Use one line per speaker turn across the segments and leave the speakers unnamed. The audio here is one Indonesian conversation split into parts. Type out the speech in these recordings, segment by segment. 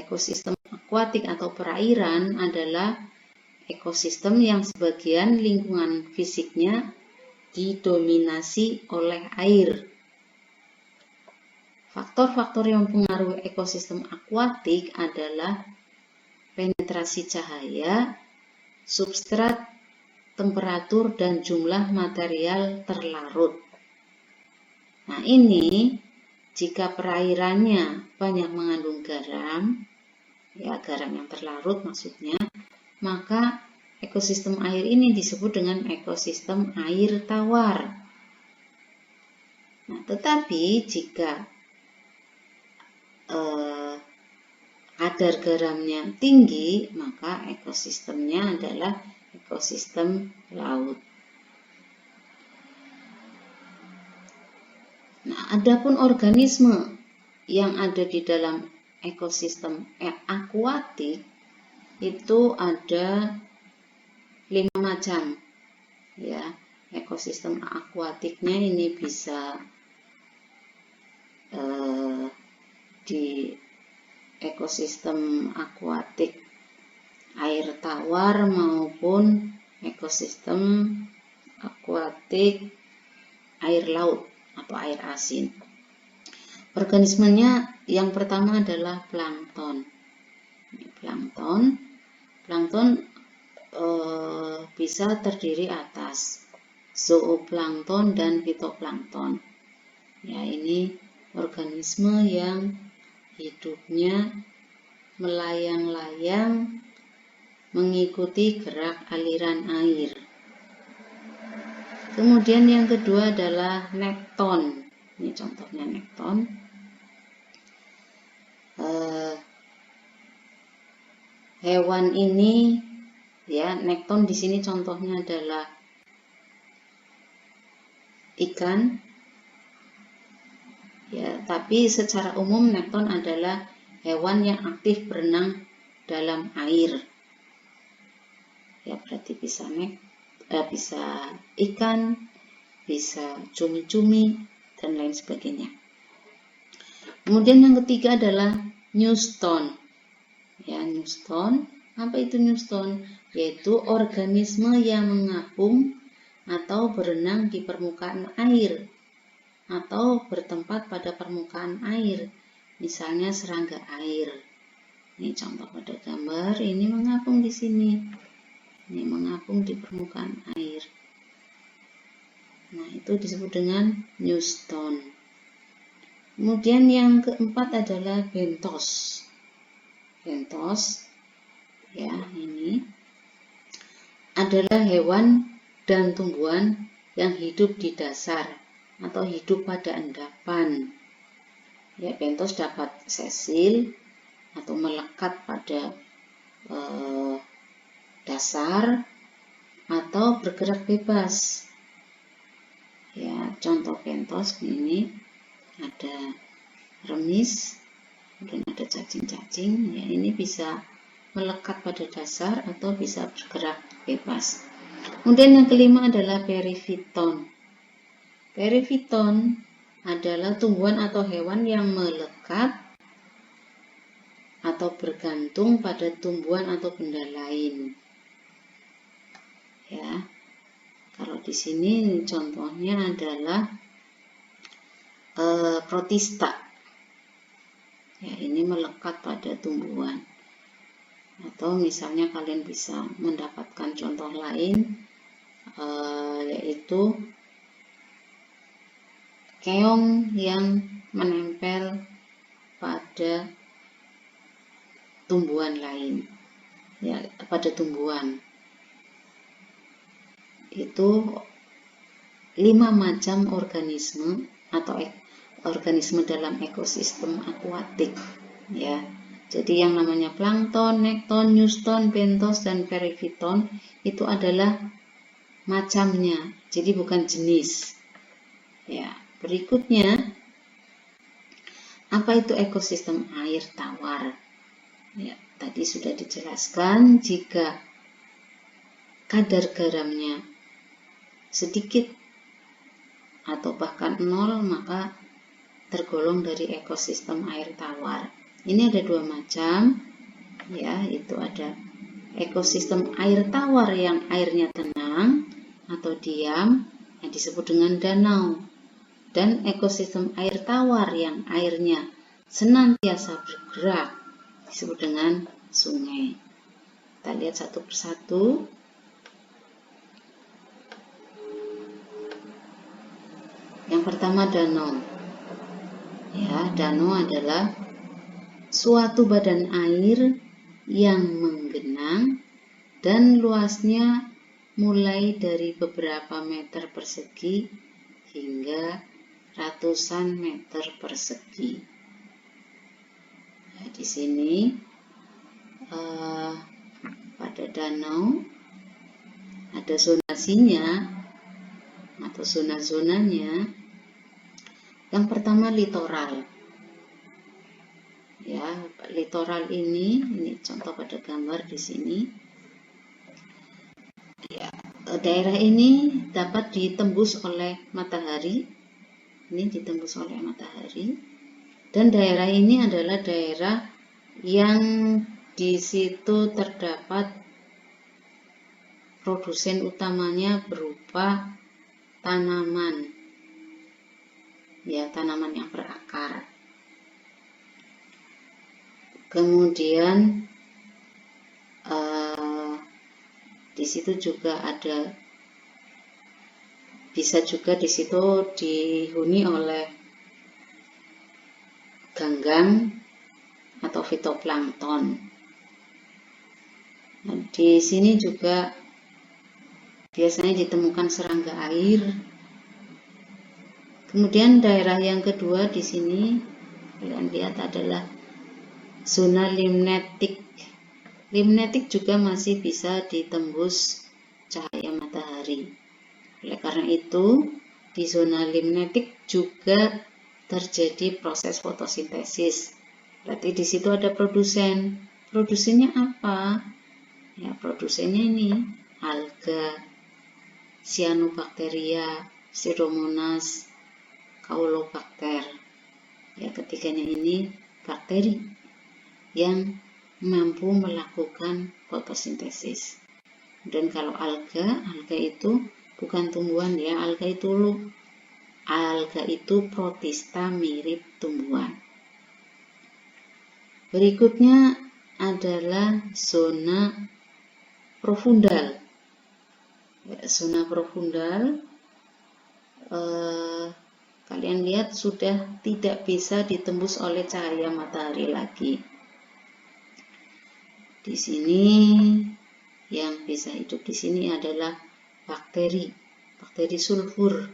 ekosistem akuatik atau perairan adalah ekosistem yang sebagian lingkungan fisiknya didominasi oleh air. Faktor-faktor yang mempengaruhi ekosistem akuatik adalah penetrasi cahaya, substrat, temperatur, dan jumlah material terlarut. Nah, ini jika perairannya banyak mengandung garam, ya garam yang terlarut maksudnya, maka ekosistem air ini disebut dengan ekosistem air tawar. Nah, tetapi jika kadar garamnya tinggi, maka ekosistemnya adalah ekosistem laut. Nah, adapun organisme yang ada di dalam ekosistem akuatik itu ada 5 macam. Ya, ekosistem akuatiknya ini bisa di ekosistem akuatik air tawar maupun ekosistem akuatik air laut atau air asin. Organismenya yang pertama adalah plankton. Plankton bisa terdiri atas zooplankton dan fitoplankton. Ya, ini organisme yang hidupnya melayang-layang mengikuti gerak aliran air. Kemudian yang kedua adalah nekton. Ini contohnya nekton. Hewan ini, ya, nekton di sini contohnya adalah ikan. Ya, tapi secara umum nekton adalah hewan yang aktif berenang dalam air. Ya, berarti bisa ikan, bisa cumi-cumi, dan lain sebagainya. Kemudian yang ketiga adalah newstone. Ya, newstone. Apa itu newstone? Yaitu organisme yang mengapung atau berenang di permukaan air atau bertempat pada permukaan air, misalnya serangga air. Ini contoh pada gambar, ini mengapung di sini. Ini mengapung di permukaan air. Nah, itu disebut dengan newstone. Kemudian yang keempat adalah benthos. Benthos, ya, ini adalah hewan dan tumbuhan yang hidup di dasar atau hidup pada endapan. Ya, benthos dapat sesil atau melekat pada dasar atau bergerak bebas. Ya, contoh benthos ini ada remis, kemudian ada cacing-cacing. Ya, ini bisa melekat pada dasar atau bisa bergerak bebas. Kemudian yang kelima adalah perifiton. Perifiton adalah tumbuhan atau hewan yang melekat atau bergantung pada tumbuhan atau benda lain. Ya, kalau di sini contohnya adalah protista. Ya, ini melekat pada tumbuhan. Atau misalnya kalian bisa mendapatkan contoh lain, yaitu keong yang menempel pada tumbuhan lain, ya, pada tumbuhan. Itu 5 macam organisme atau organisme dalam ekosistem akuatik, ya. Jadi yang namanya plankton, nekton, newstone, benthos, dan perifiton itu adalah macamnya, jadi bukan jenis. Ya, berikutnya, apa itu ekosistem air tawar? Ya, tadi sudah dijelaskan, jika kadar garamnya sedikit atau bahkan 0, maka tergolong dari ekosistem air tawar. Ini ada dua macam, ya, itu ada ekosistem air tawar yang airnya tenang atau diam yang disebut dengan danau, dan ekosistem air tawar yang airnya senantiasa bergerak disebut dengan sungai. Kita lihat satu persatu. Yang pertama danau. Ya, danau adalah suatu badan air yang menggenang dan luasnya mulai dari beberapa meter persegi hingga ratusan meter persegi. Nah, di sini pada danau ada zonasinya atau zona-zonanya. Yang pertama litoral. Ya, litoral ini contoh pada gambar di sini. Ya, daerah ini dapat ditembus oleh matahari. Ini ditembus oleh matahari. Dan daerah ini adalah daerah yang di situ terdapat produsen utamanya berupa tanaman. Ya, tanaman yang berakar. Kemudian di situ juga ada, bisa juga di situ dihuni oleh ganggang atau fitoplankton. Nah, di sini juga biasanya ditemukan serangga air. Kemudian daerah yang kedua di sini kalian lihat adalah zona limnetik. Limnetik juga masih bisa ditembus cahaya matahari. Oleh karena itu, di zona limnetik juga terjadi proses fotosintesis. Berarti di situ ada produsen. Produsennya apa? Ya, produsennya ini alga, cyanobacteria, Pseudomonas, caulobacter. Ya, ketiganya ini bakteri yang mampu melakukan fotosintesis. Dan kalau alga itu bukan tumbuhan ya, alga itu protista mirip tumbuhan. Berikutnya adalah zona profundal. Ya, zona profundal kalian lihat sudah tidak bisa ditembus oleh cahaya matahari lagi. Di sini yang bisa hidup di sini adalah bakteri sulfur,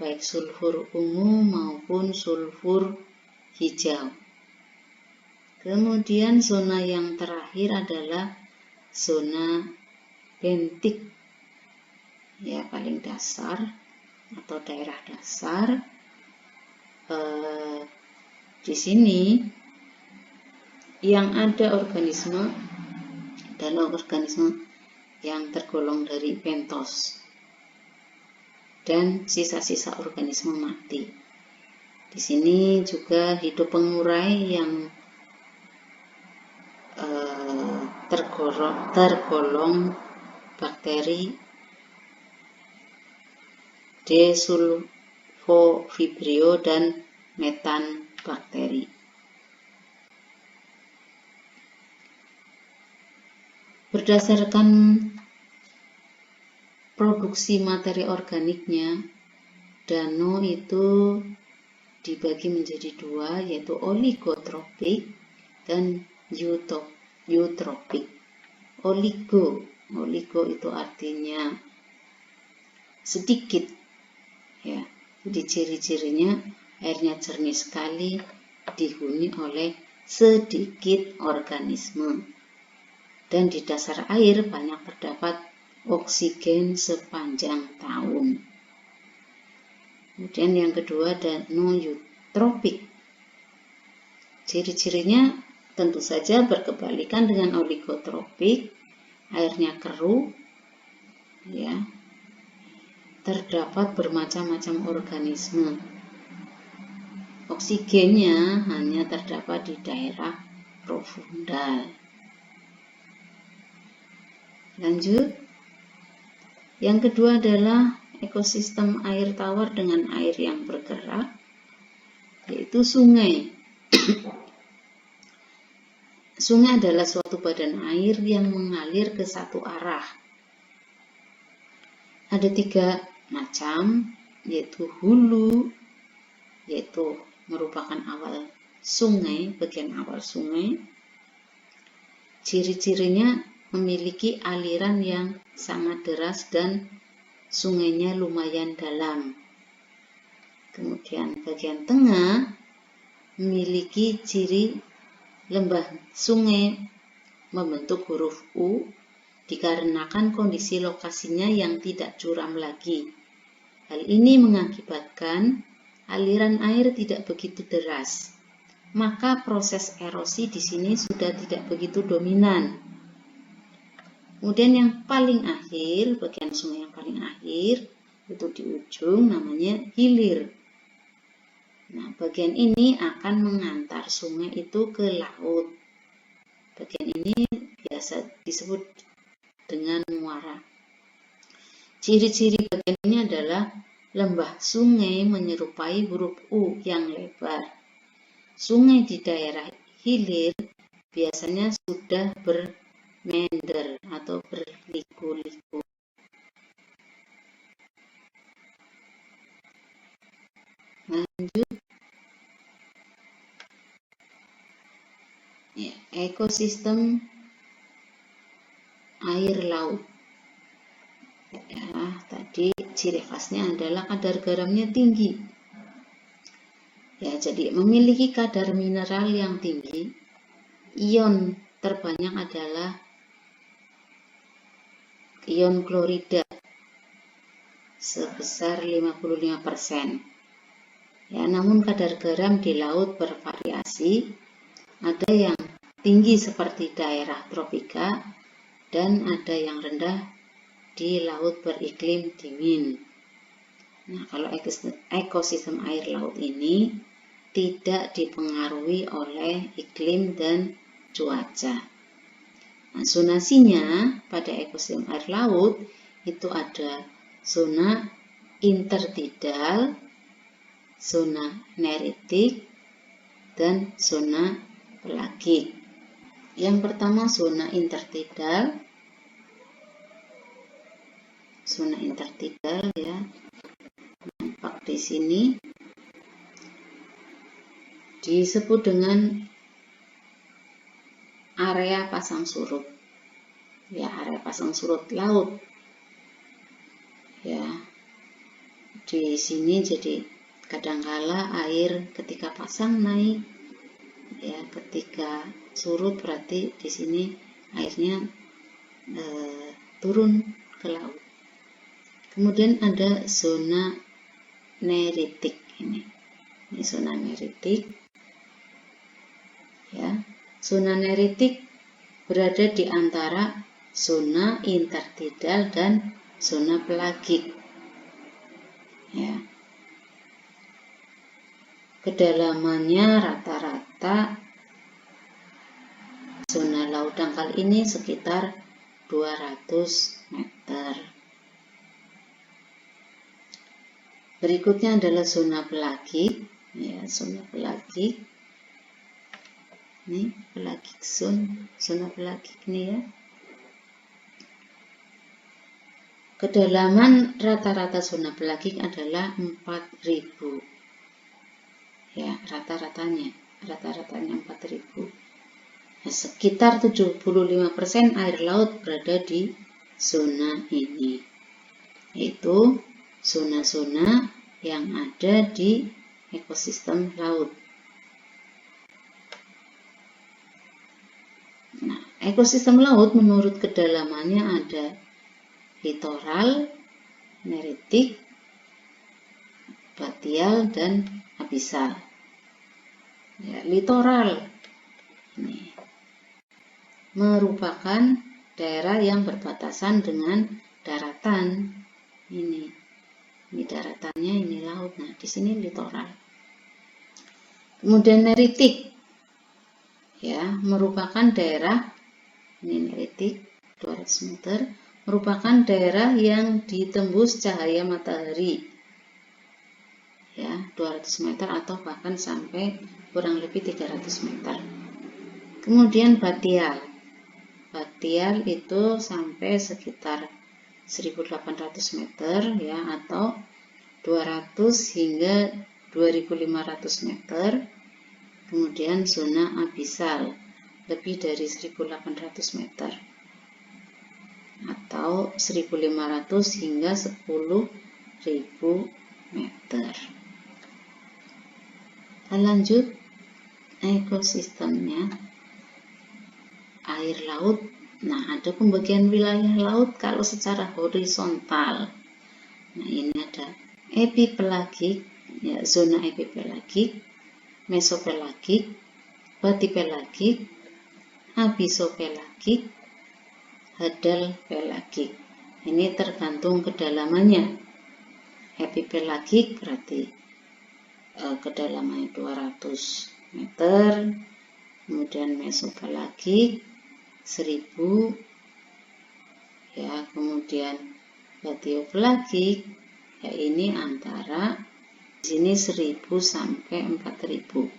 baik sulfur ungu maupun sulfur hijau. Kemudian zona yang terakhir adalah zona bentik, ya, paling dasar atau daerah dasar. Di sini yang ada organisme adalah organisme yang tergolong dari bentos dan sisa-sisa organisme mati. Di sini juga hidup pengurai yang tergolong bakteri Desulfovibrio dan metan bakteri. Berdasarkan produksi materi organiknya, danau itu dibagi menjadi dua, yaitu oligotropik dan eutropik. Oligo itu artinya sedikit, ya. Jadi ciri-cirinya airnya jernih sekali, dihuni oleh sedikit organisme, dan di dasar air banyak terdapat oksigen sepanjang tahun. Kemudian yang kedua danau eutropik. Ciri-cirinya tentu saja berkebalikan dengan oligotropik, airnya keruh, ya. Terdapat bermacam-macam organisme. oksigennya hanya terdapat di daerah profundal. Lanjut. Yang kedua adalah ekosistem air tawar dengan air yang bergerak, yaitu sungai. Sungai adalah suatu badan air yang mengalir ke satu arah. Ada 3 macam, yaitu hulu, yaitu merupakan awal sungai, bagian awal sungai. Ciri-cirinya memiliki aliran yang sangat deras dan sungainya lumayan dalam. Kemudian bagian tengah memiliki ciri lembah sungai membentuk huruf U dikarenakan kondisi lokasinya yang tidak curam lagi. Hal ini mengakibatkan aliran air tidak begitu deras. Maka proses erosi di sini sudah tidak begitu dominan. Kemudian yang paling akhir, bagian sungai yang paling akhir, itu di ujung namanya hilir. Nah, bagian ini akan mengantar sungai itu ke laut. Bagian ini biasa disebut dengan muara. Ciri-ciri bagian ini adalah lembah sungai menyerupai huruf U yang lebar. Sungai di daerah hilir biasanya sudah bermeander atau berliku-liku. Lanjut. Ya, ekosistem air laut. Ya, tadi ciri khasnya adalah kadar garamnya tinggi. Ya, jadi memiliki kadar mineral yang tinggi. Ion terbanyak adalah ion klorida sebesar 55%. Ya, namun kadar garam di laut bervariasi. Ada yang tinggi seperti daerah tropika dan ada yang rendah di laut beriklim dingin. Nah, kalau ekosistem air laut ini tidak dipengaruhi oleh iklim dan cuaca. Nah, zonasinya pada ekosistem air laut itu ada zona intertidal, zona neritik, dan zona pelagik. Yang pertama zona intertidal. Zona intertidal ya, nampak di sini disebut dengan area pasang surut. Ya, area pasang surut laut. Ya, di sini jadi kadangkala air ketika pasang naik, ya ketika surut berarti di sini airnya turun ke laut. Kemudian ada zona neritik ini zona neritik. Ya, zona neritik berada di antara zona intertidal dan zona pelagik. Ya, kedalamannya rata-rata zona laut dangkal ini sekitar 200 meter. Berikutnya adalah zona pelagik. Ya, zona pelagik. Ini pelagik zona pelagik ini ya. Kedalaman rata-rata zona pelagik adalah 4000. Ya, rata-ratanya 4000. Nah, sekitar 75% air laut berada di zona ini. Yaitu zona-zona yang ada di ekosistem laut. Nah, ekosistem laut menurut kedalamannya ada litoral, neritik, batial, dan abisal. Ya, litoral ini merupakan daerah yang berbatasan dengan daratan. Ini daratannya, ini laut. Nah, di sini litoral. Kemudian neritik, ya, merupakan daerah, ini neritik 200 meter, merupakan daerah yang ditembus cahaya matahari, ya, 200 meter atau bahkan sampai kurang lebih 300 meter. Kemudian batial, batial itu sampai sekitar 1800 meter, ya, atau 200 hingga 2500 meter. Kemudian zona abisal lebih dari 1800 meter atau 1500 hingga 10.000 meter. Kita lanjut ekosistemnya. Air laut. Nah, ada pembagian wilayah laut kalau secara horizontal. Nah, ini ada epipelagik, ya, zona epipelagik, mesopelagik, batipelagik, abisopelagik, hadal pelagik. Ini tergantung kedalamannya. Epipelagik berarti kedalamannya 200 meter, kemudian mesopelagik 1000, ya, kemudian batiopelagik, ya, ini antara di sini 1000 sampai 4000.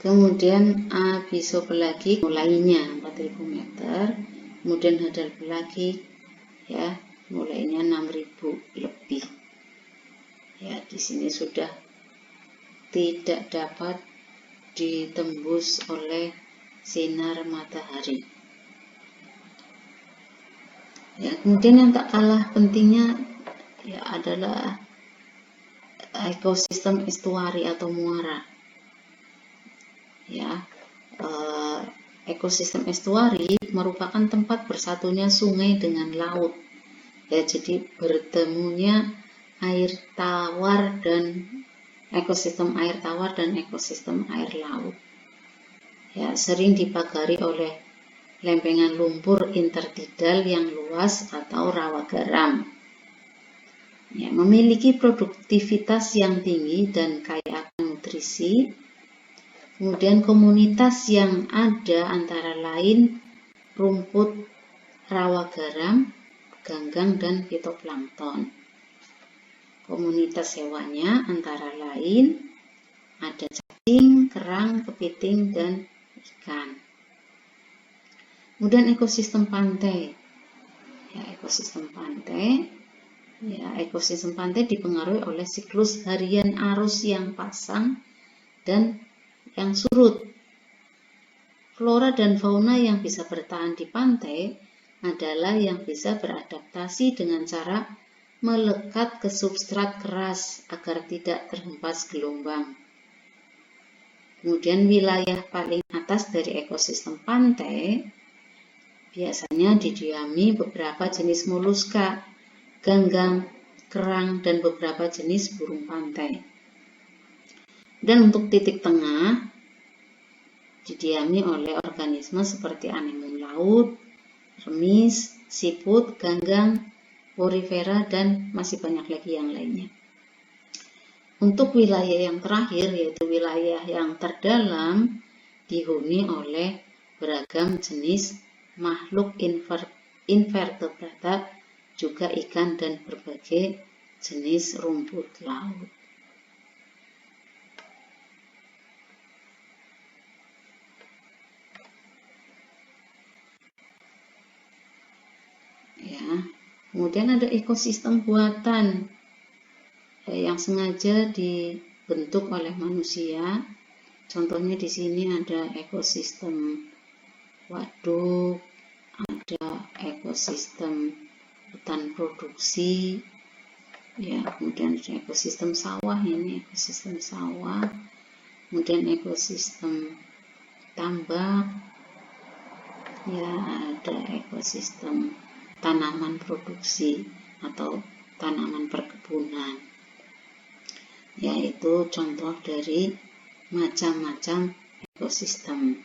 Kemudian abisopelagik mulainya 4000 meter, kemudian hadal pelagik, ya, mulainya 6000 lebih. Ya, di sini sudah tidak dapat ditembus oleh sinar matahari. Ya, kemudian yang tak kalah pentingnya, ya, adalah ekosistem estuari atau muara. Ya, ekosistem estuari merupakan tempat bersatunya sungai dengan laut. Ya, jadi bertemunya air tawar dan ekosistem air tawar dan ekosistem air laut. Ya, sering dipagari oleh lempengan lumpur intertidal yang luas atau rawa garam. Ya, memiliki produktivitas yang tinggi dan kaya akan nutrisi. Kemudian komunitas yang ada antara lain rumput rawa garam, ganggang, dan fitoplankton. Komunitas hewannya antara lain ada cacing, kerang, kepiting, dan ikan. Kemudian ekosistem pantai. Ya, ekosistem pantai. Ya, ekosistem pantai dipengaruhi oleh siklus harian arus yang pasang dan yang surut. Flora dan fauna yang bisa bertahan di pantai adalah yang bisa beradaptasi dengan cara melekat ke substrat keras agar tidak terhempas gelombang. Kemudian wilayah paling atas dari ekosistem pantai biasanya didiami beberapa jenis moluska, ganggang, kerang, dan beberapa jenis burung pantai. Dan untuk titik tengah didiami oleh organisme seperti anemon laut, remis, siput, ganggang, porifera, dan masih banyak lagi yang lainnya. Untuk wilayah yang terakhir, yaitu wilayah yang terdalam, dihuni oleh beragam jenis makhluk invertebrata, juga ikan dan berbagai jenis rumput laut. Ya, kemudian ada ekosistem buatan yang sengaja dibentuk oleh manusia. Contohnya di sini ada ekosistem waduk, ada ekosistem hutan produksi, ya, kemudian ada ekosistem sawah, ini ekosistem sawah, kemudian ekosistem tambak, ya, ada ekosistem tanaman produksi atau tanaman perkebunan. Yaitu contoh dari macam-macam ekosistem.